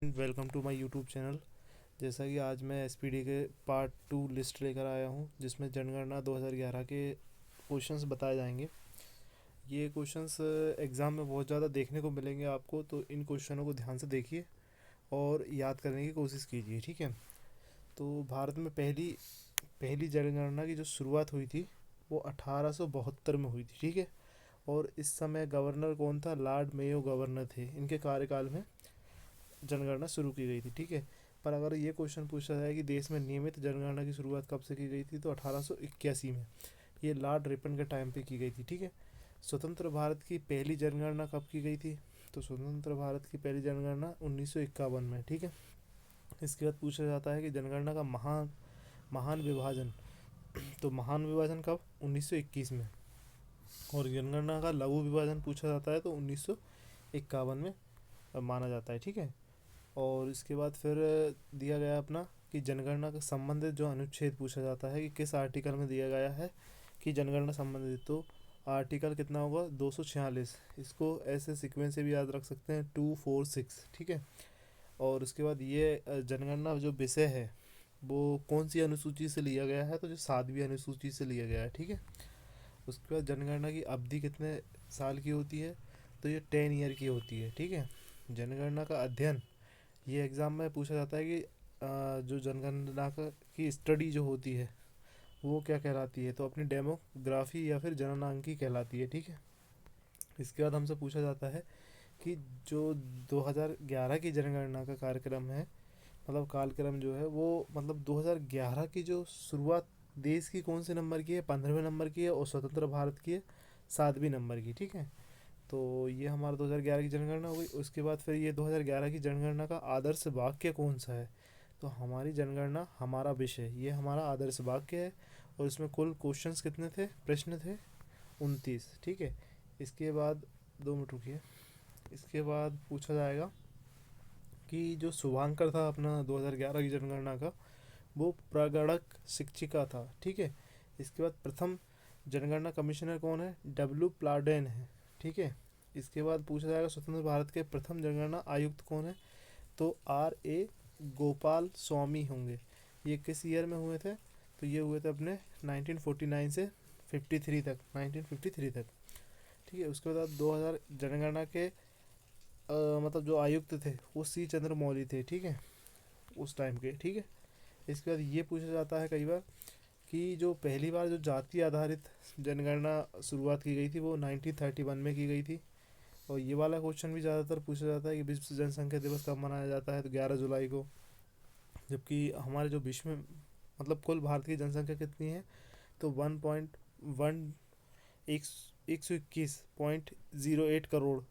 Welcome to my YouTube channel. जैसा कि आज मैं एसपीडी के पार्ट 2 लिस्ट लेकर आया हूं, जिसमें जनगणना 2011 के क्वेश्चंस बताए जाएंगे। ये क्वेश्चंस एग्ज़ाम में बहुत ज़्यादा देखने को मिलेंगे आपको, तो इन क्वेश्चनों को ध्यान से देखिए और याद करने की कोशिश कीजिए, ठीक है। तो भारत में पहली पहली जनगणना की जो शुरुआत हुई थी वो 1872 में हुई थी, ठीक है। और इस समय गवर्नर कौन था? लॉर्ड मेयो गवर्नर थे। इनके कार्यकाल में जनगणना शुरू की गई थी, ठीक है। पर अगर ये क्वेश्चन पूछा जाए कि देश में नियमित जनगणना की शुरुआत कब से की गई थी, तो 1881 में। ये लॉर्ड रिपन के टाइम पे की गई थी, ठीक है। स्वतंत्र भारत की पहली जनगणना कब की गई थी? तो स्वतंत्र भारत की पहली जनगणना 1951 में, ठीक है। इसके बाद पूछा जाता है कि जनगणना का महान महान विभाजन, तो महान विभाजन कब? 1921 में। और जनगणना का लघु विभाजन पूछा जाता है तो 1951 में माना जाता है, ठीक है। और इसके बाद फिर दिया गया अपना कि जनगणना के संबंधित जो अनुच्छेद पूछा जाता है कि किस आर्टिकल में दिया गया है कि जनगणना संबंधित, तो आर्टिकल कितना होगा? 246। इसको ऐसे सीक्वेंस से भी याद रख सकते हैं, 246, ठीक है। और उसके बाद ये जनगणना जो विषय है वो कौन सी अनुसूची से लिया गया है? तो जो 7वीं अनुसूची से लिया गया है, ठीक है। उसके बाद जनगणना की अवधि कितने साल की होती है? तो ये 10 ईयर की होती है, ठीक है। जनगणना का अध्ययन, ये एग्ज़ाम में पूछा जाता है कि जो जनगणना का की स्टडी जो होती है वो क्या कहलाती है? तो अपनी डेमोग्राफी या फिर जननांकी कहलाती है, ठीक है। इसके बाद हमसे पूछा जाता है कि जो 2011 की जनगणना का कार्यक्रम है, मतलब कालक्रम जो है वो, मतलब 2011 की जो शुरुआत देश की कौन से नंबर की है? 15वें नंबर की है। और स्वतंत्र भारत की है 7वीं नंबर की, ठीक है। तो ये हमारा 2011 की जनगणना हो गई। उसके बाद फिर ये 2011 की जनगणना का आदर्श वाक्य कौन सा है? तो हमारी जनगणना हमारा विषय, ये हमारा आदर्श वाक्य है। और इसमें कुल क्वेश्चंस कितने थे? प्रश्न थे 29, ठीक है। इसके बाद 2 मिनट रुकिए। इसके बाद पूछा जाएगा कि जो शुभांकर था अपना 2011 की जनगणना का, वो प्रगणक शिक्षिका था, ठीक है। इसके बाद प्रथम जनगणना कमिश्नर कौन है? डब्ल्यू प्लाडेन है, ठीक है। इसके बाद पूछा जाएगा स्वतंत्र भारत के प्रथम जनगणना आयुक्त कौन है? तो आर ए गोपाल स्वामी होंगे। ये किस ईयर में हुए थे? तो ये हुए थे अपने 1949 से 53 तक, 1953 तक, ठीक है। उसके बाद 2000 जनगणना के मतलब जो आयुक्त थे वो सी चंद्रमौली थे, ठीक है, उस टाइम के, ठीक है। इसके बाद ये पूछा जाता है कई बार कि जो पहली बार जो जाति आधारित जनगणना शुरुआत की गई थी वो 1931 में की गई थी। और ये वाला क्वेश्चन भी ज़्यादातर पूछा जाता है कि विश्व जनसंख्या दिवस कब मनाया जाता है? तो 11 जुलाई को। जबकि हमारे जो विश्व में, मतलब कुल भारत की जनसंख्या कितनी है? तो 1.1 एक 121.08 करोड़।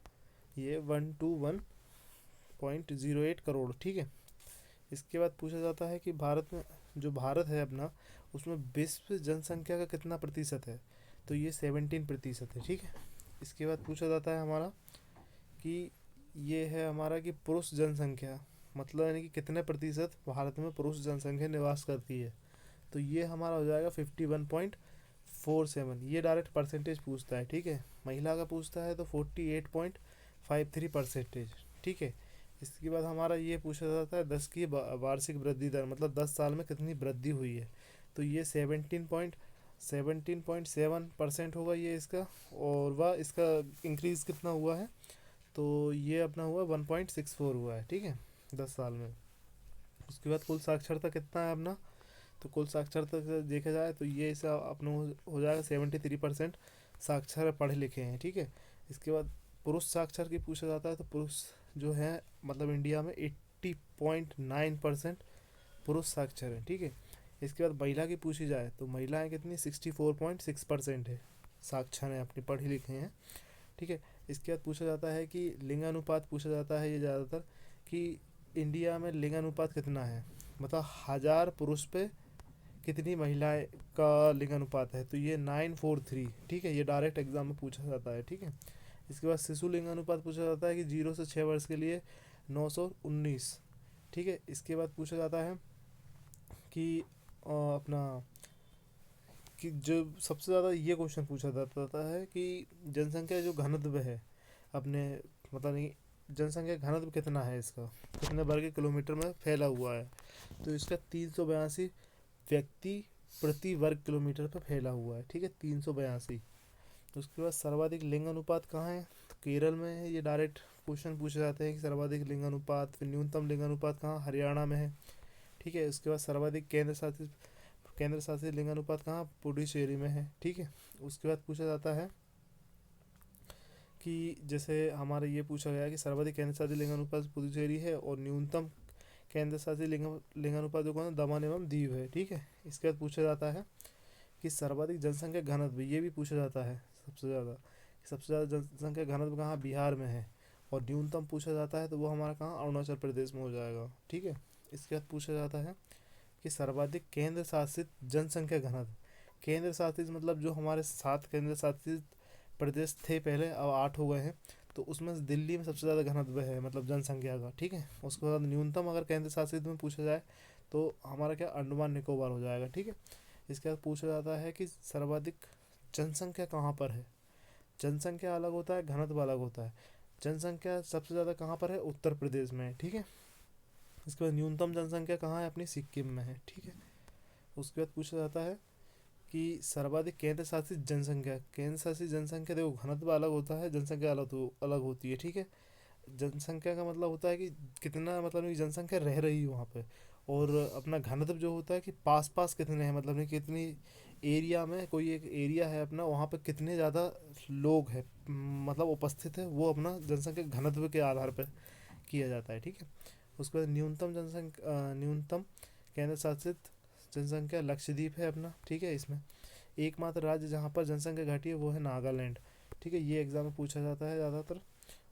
ये 121.08 करोड़, ठीक है। इसके बाद पूछा जाता है कि भारत में, जो भारत है अपना, उसमें विश्व जनसंख्या का कितना प्रतिशत है? तो ये 17% है, ठीक है। इसके बाद पूछा जाता है हमारा कि ये है हमारा कि पुरुष जनसंख्या, मतलब यानी कि कितने प्रतिशत भारत में पुरुष जनसंख्या निवास करती है? तो ये हमारा हो जाएगा 51.47। ये डायरेक्ट परसेंटेज पूछता है, ठीक है। महिला का पूछता है तो 48.53%, ठीक है। इसके बाद हमारा ये पूछा जाता है 10 की वार्षिक वृद्धि दर, मतलब 10 साल में कितनी वृद्धि हुई है? तो ये 17.7% होगा ये इसका। और वह इसका इंक्रीज़ कितना हुआ है? तो ये अपना हुआ 1.64 हुआ है, ठीक है, 10 साल में। उसके बाद कुल साक्षरता कितना है अपना? तो कुल साक्षरता से देखा जाए तो ये इसका अपना हो जाएगा 73% साक्षर पढ़े लिखे हैं, ठीक है। इसके बाद पुरुष साक्षर की पूछा जाता है तो पुरुष जो है, मतलब इंडिया में 80.9% पुरुष साक्षर है, ठीक है। इसके बाद महिला की पूछी जाए तो महिलाएं कितनी? 64.6% है, साक्षर हैं, अपनी पढ़ी लिखे हैं, ठीक है। इसके बाद पूछा जाता है कि लिंगानुपात पूछा जाता है ये ज़्यादातर कि इंडिया में लिंगानुपात कितना है, मतलब 1000 पुरुष पे कितनी महिलाएं का लिंगानुपात है? तो ये 943, ठीक है। ये डायरेक्ट एग्जाम में पूछा जाता है, ठीक है। इसके बाद शिशु लिंगानुपात पूछा जाता है कि 0 से 6 वर्ष के लिए 919, ठीक है। इसके बाद पूछा जाता है कि अपना कि जो सबसे ज़्यादा ये क्वेश्चन पूछा जाता है कि जनसंख्या जो घनत्व है अपने, मतलब नहीं, जनसंख्या घनत्व कितना है, इसका कितने वर्ग किलोमीटर में फैला हुआ है, तो इसका 382 व्यक्ति प्रति वर्ग किलोमीटर पर फैला हुआ है, ठीक है, 382। उसके बाद सर्वाधिक लिंग अनुपात कहाँ है, तो केरल में है। ये डायरेक्ट क्वेश्चन पूछे जाते हैं कि सर्वाधिक लिंग अनुपात। फिर न्यूनतम लिंग अनुपात कहाँ, हरियाणा में है, ठीक है। उसके बाद सर्वाधिक केंद्र शासित लिंग अनुपात कहाँ, पुडुचेरी में है, ठीक है। उसके बाद पूछा जाता है कि जैसे हमारे ये पूछा गया कि सर्वाधिक केंद्र शासित लिंग अनुपात पुडुचेरी है और न्यूनतम केंद्र शासित लिंगानुपात जो कौन, दमन एवं दीव है, ठीक है। इसके बाद पूछा जाता है कि सर्वाधिक जनसंख्या घनत्व, ये भी पूछा जाता है सबसे ज़्यादा जनसंख्या घनत्व कहाँ, बिहार में है। और न्यूनतम पूछा जाता है तो वो हमारा कहाँ, अरुणाचल प्रदेश में हो जाएगा, ठीक है। इसके बाद पूछा जाता है कि सर्वाधिक केंद्र शासित जनसंख्या घनत्व। केंद्र शासित मतलब जो हमारे 7 केंद्र शासित प्रदेश थे पहले, अब 8 हो गए हैं, तो उसमें से दिल्ली में सबसे ज़्यादा घनत्व है, मतलब जनसंख्या का, ठीक है। उसके बाद न्यूनतम अगर केंद्र शासित में पूछा जाए तो हमारा क्या, अंडमान निकोबार हो जाएगा, ठीक है। इसके बाद पूछा जाता है कि सर्वाधिक जनसंख्या कहाँ पर है। जनसंख्या अलग होता है, घनत्व अलग होता है। जनसंख्या सबसे ज़्यादा कहाँ पर है, उत्तर प्रदेश में है, ठीक है। इसके बाद न्यूनतम जनसंख्या कहाँ है, अपनी सिक्किम में है, ठीक है। उसके बाद पूछा जाता है कि सर्वाधिक केंद्र शासित जनसंख्या। केंद्र शासित जनसंख्या देखो, घनत्व अलग होता है, जनसंख्या अलग होती है, ठीक है। जनसंख्या का मतलब होता है कि कितना, मतलब कि जनसंख्या रह रही है वहाँ पे। और अपना घनत्व जो होता है कि पास पास कितने हैं, मतलब नहीं कितनी एरिया में, कोई एक एरिया है अपना, वहाँ पे कितने ज़्यादा लोग हैं, मतलब उपस्थित है, वो अपना जनसंख्या घनत्व के आधार पर किया जाता है, ठीक है। उसके बाद न्यूनतम केंद्र शासित जनसंख्या लक्षद्वीप है अपना, ठीक है। इसमें एकमात्र राज्य जहाँ पर जनसंख्या घटी है वो है नागालैंड, ठीक है। ये एग्जाम में पूछा जाता है ज़्यादातर।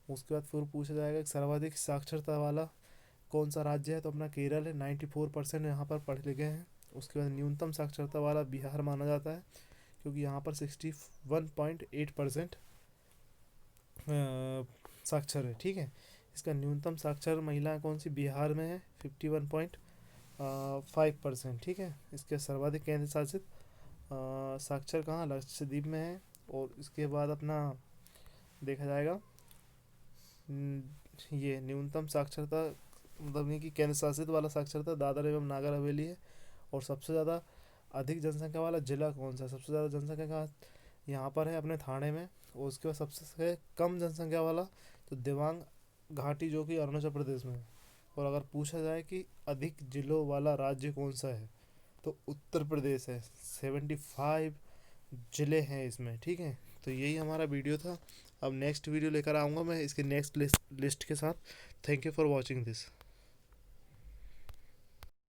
उसके बाद फिर पूछा जाएगा कि सर्वाधिक साक्षरता वाला कौन सा राज्य है, तो अपना केरल है, 94% यहाँ पर पढ़े लिखे हैं। उसके बाद न्यूनतम साक्षरता वाला बिहार माना जाता है, क्योंकि यहाँ पर 61.8% साक्षर है, ठीक है। इसका न्यूनतम साक्षर महिलाएं कौन सी, बिहार में है, 51.5%, ठीक है। इसके सर्वाधिक केंद्र शासित साक्षर कहाँ, लक्षद्वीप में है। और इसके बाद अपना देखा जाएगा ये न्यूनतम साक्षरता, मतलब ये कि केंद्र शासित वाला साक्षरता दादर एवं नागर हवेली है। और सबसे ज़्यादा अधिक जनसंख्या वाला जिला कौन सा है, सबसे ज़्यादा जनसंख्या कहाँ यहाँ पर है, अपने थाने में। और उसके बाद सबसे कम जनसंख्या वाला तो दिबांग घाटी, जो कि अरुणाचल प्रदेश में है। और अगर पूछा जाए कि अधिक जिलों वाला राज्य कौन सा है, तो उत्तर प्रदेश है, 75 जिले हैं इसमें, ठीक है। तो यही हमारा वीडियो था। अब नेक्स्ट वीडियो लेकर आऊँगा मैं इसके नेक्स्ट लिस्ट के साथ। Thank you for watching this.